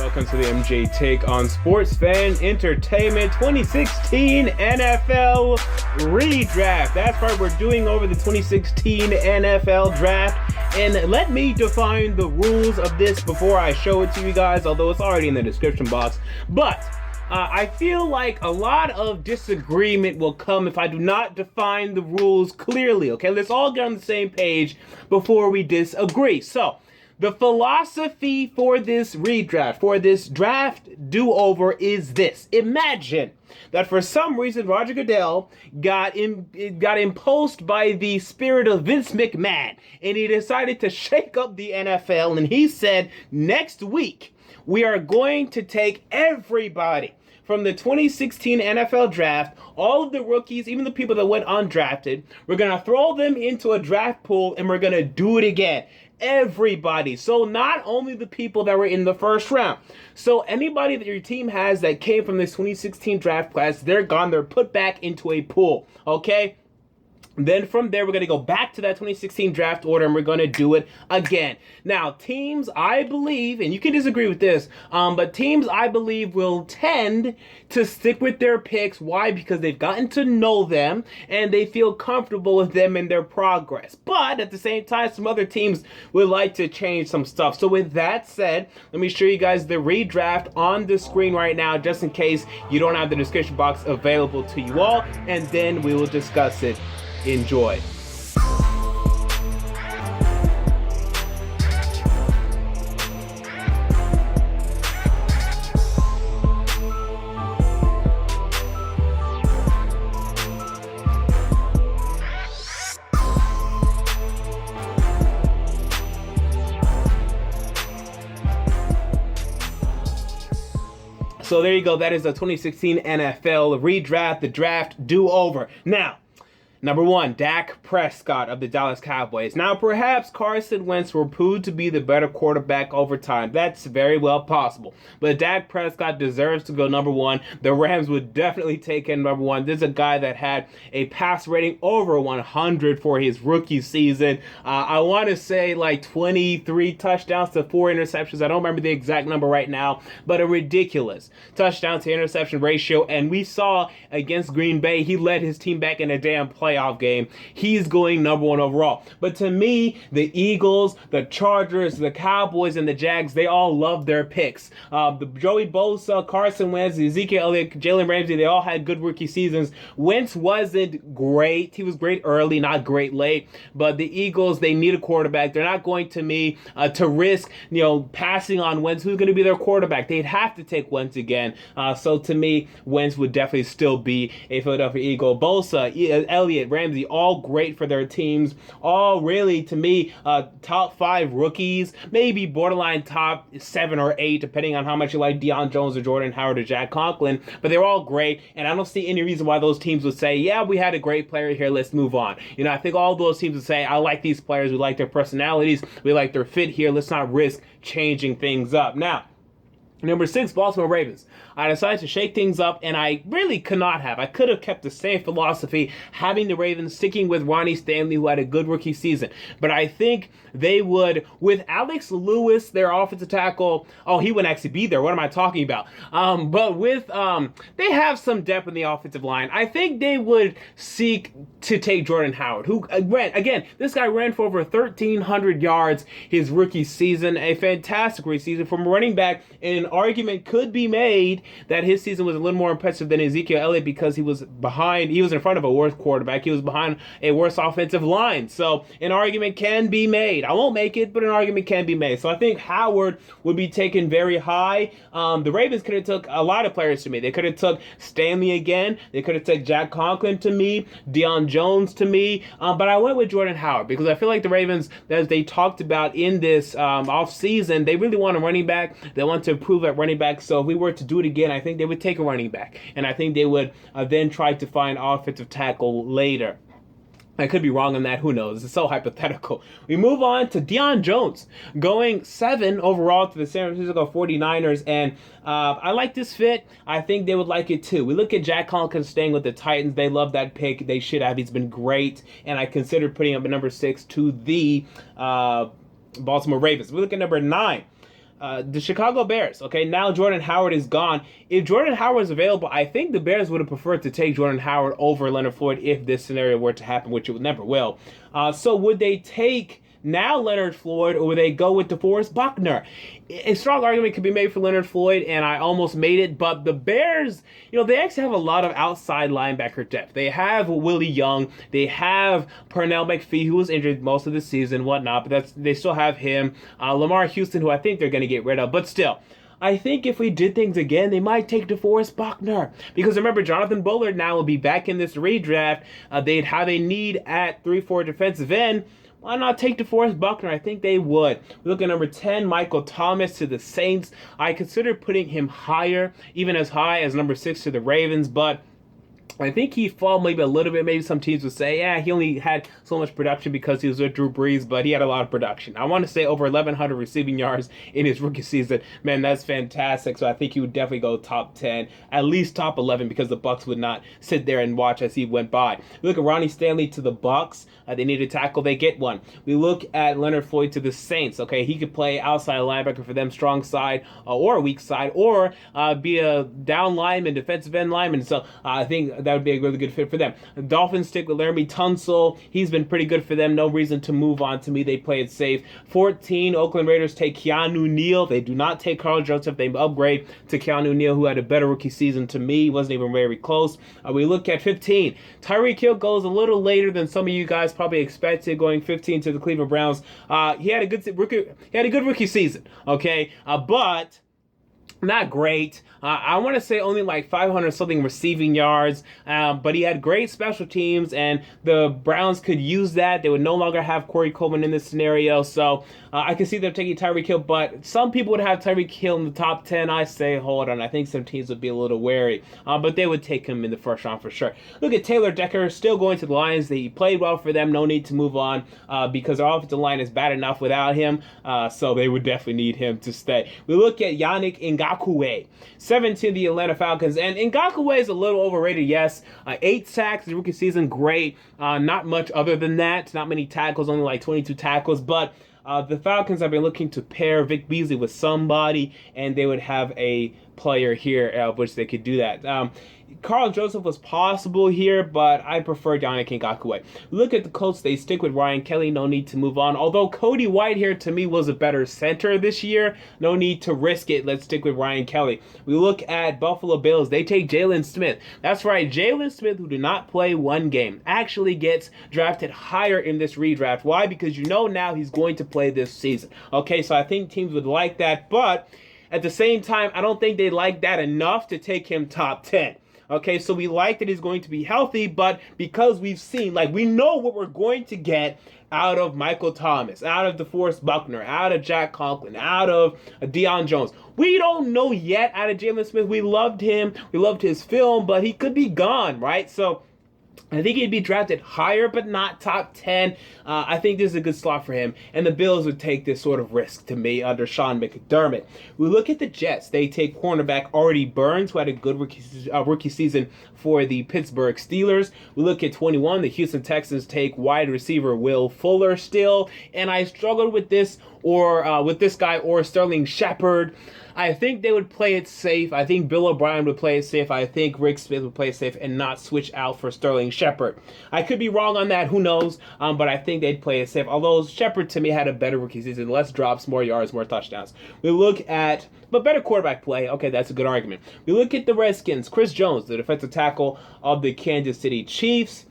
Welcome to the MJ Take on Sports Fan Entertainment 2016 NFL Redraft. That's right, we're doing over the 2016 NFL Draft. And let me define the rules of this before I show it to you guys, although it's already in the description box. But I feel like a lot of disagreement will come if I do not define the rules clearly. Okay, let's all get on the same page before we disagree. So, the philosophy for this redraft, for this draft do-over is this. Imagine that for some reason Roger Goodell got impulsed by the spirit of Vince McMahon, and he decided to shake up the NFL, and he said, next week, we are going to take everybody from the 2016 NFL Draft, all of the rookies, even the people that went undrafted, we're going to throw them into a draft pool, and we're going to do it again. Everybody. So not only the people that were in the first round. So anybody that your team has that came from this 2016 draft class, they're gone. They're put back into a pool. Okay? Then from there, we're going to go back to that 2016 draft order, and we're going to do it again. Now, teams, I believe, and you can disagree with this, but teams, I believe, will tend to stick with their picks. Why? Because they've gotten to know them, and they feel comfortable with them and their progress. But at the same time, some other teams would like to change some stuff. So with that said, let me show you guys the redraft on the screen right now, just in case you don't have the description box available to you all, and then we will discuss it. Enjoy. So there you go. That is the 2016 NFL redraft, the draft do-over. Now, number one, Dak Prescott of the Dallas Cowboys. Now, perhaps Carson Wentz will prove to be the better quarterback over time. That's very well possible. But Dak Prescott deserves to go number one. The Rams would definitely take him number one. This is a guy that had a pass rating over 100 for his rookie season. I want to say like 23 touchdowns to 4 interceptions. I don't remember the exact number right now, but a ridiculous touchdown to interception ratio. And we saw against Green Bay, he led his team back in a damn playoff game. He's going number one overall. But to me, the Eagles, the Chargers, the Cowboys, and the Jags, they all love their picks. The Joey Bosa, Carson Wentz, Ezekiel, Elliott, Jalen, Ramsey, they all had good rookie seasons. Wentz wasn't great. He was great early, not great late. But the Eagles, they need a quarterback. They're not going to risk, passing on Wentz. Who's going to be their quarterback? They'd have to take Wentz again. So to me, Wentz would definitely still be a Philadelphia Eagle. Bosa, Elliott, Ramsey, all great for their teams. All really, to me, top 5 rookies, maybe borderline top 7 or 8, depending on how much you like Dion Jones or Jordan Howard or Jack Conklin. But they're all great, and I don't see any reason why those teams would say, yeah, we had a great player here, let's move on. I think all those teams would say, I like these players, we like their personalities, we like their fit here, let's not risk changing things up. Now, number 6, Baltimore Ravens. I decided to shake things up, and I really could not have. I could have kept the same philosophy, having the Ravens, sticking with Ronnie Stanley, who had a good rookie season. But I think they would, with Alex Lewis, their offensive tackle, he wouldn't actually be there. What am I talking about? But with, they have some depth in the offensive line. I think they would seek to take Jordan Howard, who this guy ran for over 1,300 yards his rookie season, a fantastic rookie season from running back, and an argument could be made that his season was a little more impressive than Ezekiel Elliott because he was in front of a worse quarterback. He was behind a worse offensive line. So an argument can be made. I won't make it, but an argument can be made. So I think Howard would be taken very high. The Ravens could have took a lot of players to me. They could have took Stanley again. They could have took Jack Conklin to me, Dion Jones to me. But I went with Jordan Howard because I feel like the Ravens, as they talked about in this offseason, they really want a running back. They want to improve at running back. So if we were to do it again, I think they would take a running back. And I think they would then try to find offensive tackle later. I could be wrong on that. Who knows? It's so hypothetical. We move on to Dion Jones, going 7 overall to the San Francisco 49ers. And I like this fit. I think they would like it too. We look at Jack Conklin staying with the Titans. They love that pick. They should have. He's been great. And I considered putting him at number 6 to the Baltimore Ravens. We look at number 9. The Chicago Bears. Okay, now Jordan Howard is gone. If Jordan Howard is available, I think the Bears would have preferred to take Jordan Howard over Leonard Floyd if this scenario were to happen, which it never will. So would they take now Leonard Floyd, or would they go with Deforest Buckner? A strong argument could be made for Leonard Floyd, and I almost made it, but the Bears, they actually have a lot of outside linebacker depth. They have Willie Young, they have Pernell McPhee, who was injured most of the season, whatnot, but they still have him. Lamar Houston, who I think they're going to get rid of, but still. I think if we did things again, they might take DeForest Buckner. Because remember, Jonathan Bullard now will be back in this redraft. They'd have a need at 3-4 defensive end. Why not take DeForest Buckner? I think they would. We look at number 10, Michael Thomas to the Saints. I consider putting him higher, even as high as number 6 to the Ravens, but I think he fall maybe a little bit. Maybe some teams would say, yeah, he only had so much production because he was with Drew Brees, but he had a lot of production. I want to say over 1,100 receiving yards in his rookie season. Man, that's fantastic. So I think he would definitely go top 10, at least top 11, because the Bucs would not sit there and watch as he went by. We look at Ronnie Stanley to the Bucs. They need a tackle. They get one. We look at Leonard Floyd to the Saints. Okay, he could play outside linebacker for them, strong side or weak side, or be a down lineman, defensive end lineman. So I think that would be a really good fit for them. The Dolphins stick with Laremy Tunsil. He's been pretty good for them. No reason to move on. To me, they play it safe. 14, Oakland Raiders take Keanu, Neal. They do not take Carl Joseph. They upgrade to Keanu, Neal, who had a better rookie season to me. Wasn't even very close. We look at 15. Tyreek Hill goes a little later than some of you guys probably expected, going 15 to the Cleveland Browns. He had a good rookie season. Okay, but not great. I want to say only like 500 something receiving yards, but he had great special teams, and the Browns could use that. They would no longer have Corey Coleman in this scenario, so I can see them taking Tyreek Hill, but some people would have Tyreek Hill in the top 10. I say, hold on. I think some teams would be a little wary, but they would take him in the first round for sure. Look at Taylor Decker, still going to the Lions. He played well for them. No need to move on because our offensive line is bad enough without him, so they would definitely need him to stay. We look at Yannick Ngakoue, 17, the Atlanta Falcons, and Ngakoue is a little overrated, yes. 8 sacks in rookie season, great. Not much other than that. Not many tackles, only like 22 tackles, but the Falcons have been looking to pair Vic Beasley with somebody, and they would have a player here of which they could do that. Carl Joseph was possible here, but I prefer Yannick Ngakoue. Look at the Colts. They stick with Ryan Kelly. No need to move on. Although Cody White here, to me, was a better center this year. No need to risk it. Let's stick with Ryan Kelly. We look at Buffalo Bills. They take Jalen Smith. That's right. Jalen Smith, who did not play one game, actually gets drafted higher in this redraft. Why? Because now he's going to play this season. Okay, so I think teams would like that, but at the same time, I don't think they like that enough to take him top 10. Okay, so we like that he's going to be healthy, but because we've seen, we know what we're going to get out of Michael Thomas, out of DeForest Buckner, out of Jack Conklin, out of Dion Jones. We don't know yet out of Jalen Smith. We loved him. We loved his film, but he could be gone, right? So I think he'd be drafted higher, but not top 10. I think this is a good slot for him. And the Bills would take this sort of risk to me under Sean McDermott. We look at the Jets. They take cornerback Artie Burns, who had a good rookie season for the Pittsburgh Steelers. We look at 21. The Houston Texans take wide receiver Will Fuller still. And I struggled with this guy or Sterling Shepard. I think they would play it safe. I think Bill O'Brien would play it safe. I think Rick Smith would play it safe and not switch out for Sterling Shepard. I could be wrong on that. Who knows? But I think they'd play it safe. Although Shepard, to me, had a better rookie season. Less drops, more yards, more touchdowns. We look at, but better quarterback play. Okay, that's a good argument. We look at the Redskins. Chris Jones, the defensive tackle of the Kansas City Chiefs.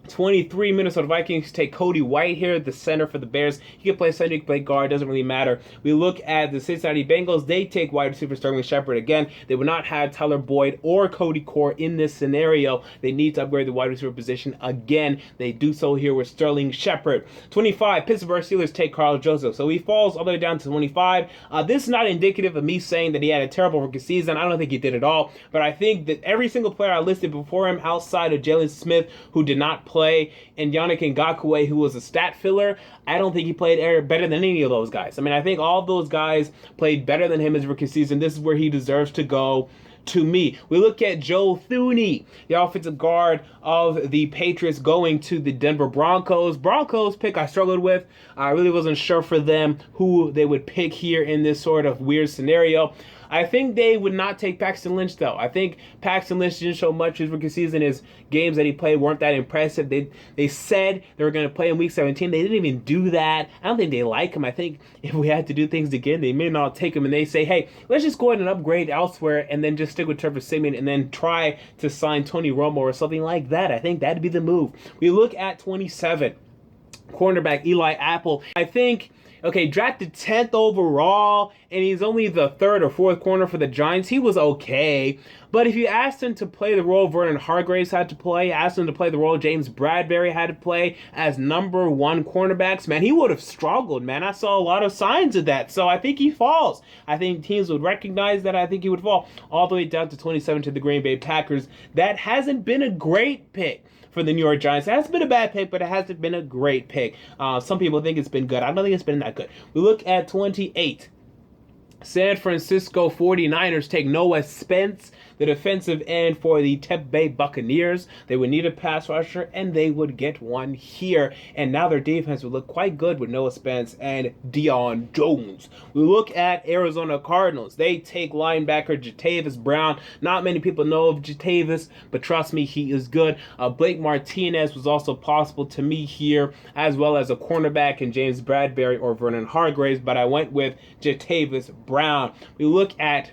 23, Minnesota Vikings take Cody White here, the center for the Bears. He can play center, he can play guard, doesn't really matter. We look at the Cincinnati Bengals. They take wide receiver Sterling Shepard. Again, they would not have Tyler Boyd or Cody Core in this scenario. They need to upgrade the wide receiver position. Again, they do so here with Sterling Shepard. 25, Pittsburgh Steelers take Carl Joseph. So he falls all the way down to 25. This is not indicative of me saying that he had a terrible rookie season. I don't think he did at all. But I think that every single player I listed before him outside of Jalen Smith, who did not play, and Yannick Ngakoue, who was a stat filler, I don't think he played better than any of those guys. I mean, I think all of those guys played better than him his rookie season. This is where he deserves to go. to me. We look at Joe Thuney, the offensive guard of the Patriots, going to the Denver Broncos. Broncos pick I struggled with. I really wasn't sure for them who they would pick here in this sort of weird scenario. I think they would not take Paxton Lynch, though. I think Paxton Lynch didn't show much his rookie season. His games that he played weren't that impressive. They said they were going to play in Week 17. They didn't even do that. I don't think they like him. I think if we had to do things again, they may not take him, and they say, hey, let's just go ahead and upgrade elsewhere and then just stick with Trevor Siemian and then try to sign Tony Romo or something like that. I think that'd be the move. We look at 27, cornerback Eli Apple. I think... okay, drafted 10th overall, and he's only the 3rd or 4th corner for the Giants. He was okay, but if you asked him to play the role Vernon Hargreaves had to play, asked him to play the role James Bradberry had to play as number 1 cornerbacks, man, he would have struggled, man. I saw a lot of signs of that, so I think he falls. I think teams would recognize that. I think he would fall all the way down to 27 to the Green Bay Packers. That hasn't been a great pick for the New York Giants. It hasn't been a bad pick, but it hasn't been a great pick. Some people think it's been good. I don't think it's been that good. We look at 28. San Francisco 49ers take Noah Spence, the defensive end for the Tampa Bay Buccaneers. They would need a pass rusher, and they would get one here. And now their defense would look quite good with Noah Spence and Dion Jones. We look at Arizona Cardinals. They take linebacker Jatavis Brown. Not many people know of Jatavis, but trust me, he is good. Blake Martinez was also possible to me here, as well as a cornerback in James Bradberry or Vernon Hargreaves, but I went with Jatavis Brown. We look at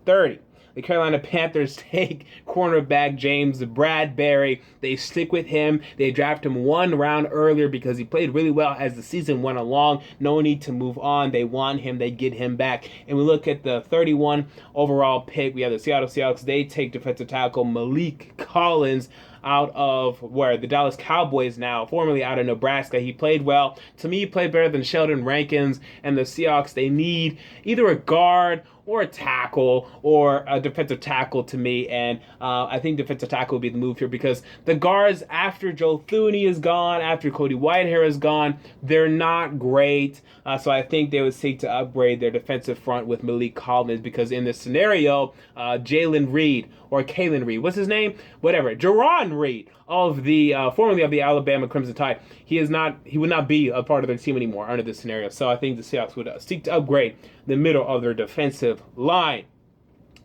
30. The Carolina Panthers take cornerback James Bradberry. They stick with him. They draft him 1 round earlier because he played really well as the season went along. No need to move on. They want him. They get him back. And we look at the 31 overall pick. We have the Seattle Seahawks. They take defensive tackle Malik Collins out of the Dallas Cowboys now, formerly out of Nebraska. He played well. To me, he played better than Sheldon Rankins. And the Seahawks, they need either a guard or a tackle or a defensive tackle to me. And I think defensive tackle would be the move here because the guards, after Joe Thuney is gone, after Cody Whitehair is gone, they're not great. So I think they would seek to upgrade their defensive front with Malik Collins because in this scenario, Jalen Reed or Kalen Reed, what's his name? Whatever. Jaron Reed of the formerly of the Alabama Crimson Tide. He would not be a part of their team anymore under this scenario. So I think the Seahawks would seek to upgrade the middle of their defensive line.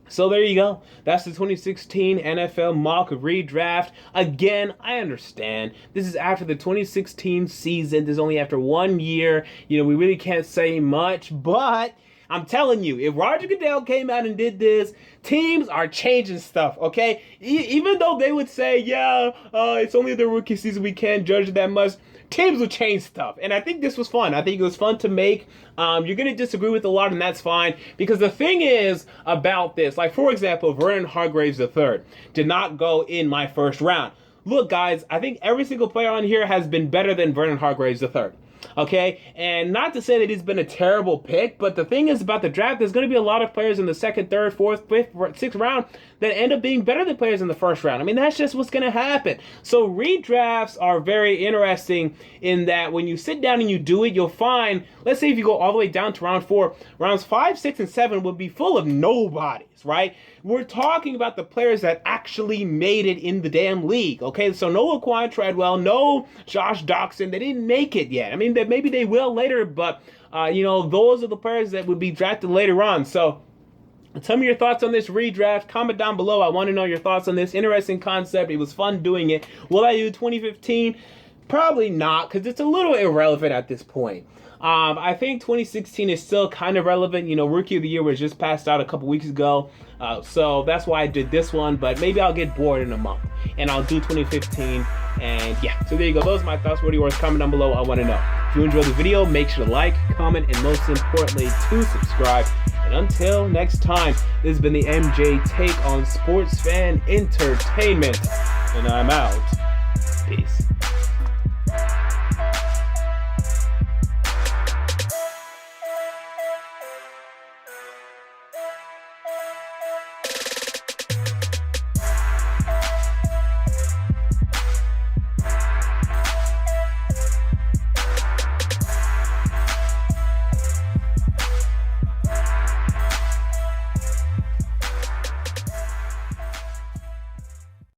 So there you go. That's the 2016 NFL mock redraft. Again, I understand. This is after the 2016 season. This is only after 1 year. We really can't say much, but I'm telling you, if Roger Goodell came out and did this, teams are changing stuff, okay? Even though they would say, it's only the rookie season, we can't judge it that much, teams will change stuff. And I think this was fun. I think it was fun to make. You're going to disagree with a lot, and that's fine. Because the thing is about this, like, for example, Vernon Hargreaves III did not go in my first round. Look, guys, I think every single player on here has been better than Vernon Hargreaves III. Okay, and not to say that he's been a terrible pick, but the thing is about the draft, there's going to be a lot of players in the 2nd, 3rd, 4th, 5th, 6th round that end up being better than players in the 1st round. I mean, that's just what's going to happen. So redrafts are very interesting in that when you sit down and you do it, you'll find, let's say if you go all the way down to round 4, rounds 5, 6, and 7 would be full of nobodies, right? We're talking about the players that actually made it in the damn league, okay? So no Laquan Treadwell, no Josh Doxson. They didn't make it yet. I mean, maybe they will later, but, those are the players that would be drafted later on. So tell me your thoughts on this redraft. Comment down below. I want to know your thoughts on this interesting concept. It was fun doing it. Will I do 2015? Probably not, because it's a little irrelevant at this point. I think 2016 is still kind of relevant. Rookie of the Year was just passed out a couple weeks ago. So that's why I did this one. But maybe I'll get bored in a month and I'll do 2015. And yeah, so there you go. Those are my thoughts. What are yours? Comment down below. I want to know. If you enjoyed the video, make sure to like, comment, and most importantly, to subscribe. And until next time, this has been the MJ Take on Sports Fan Entertainment. And I'm out. Peace.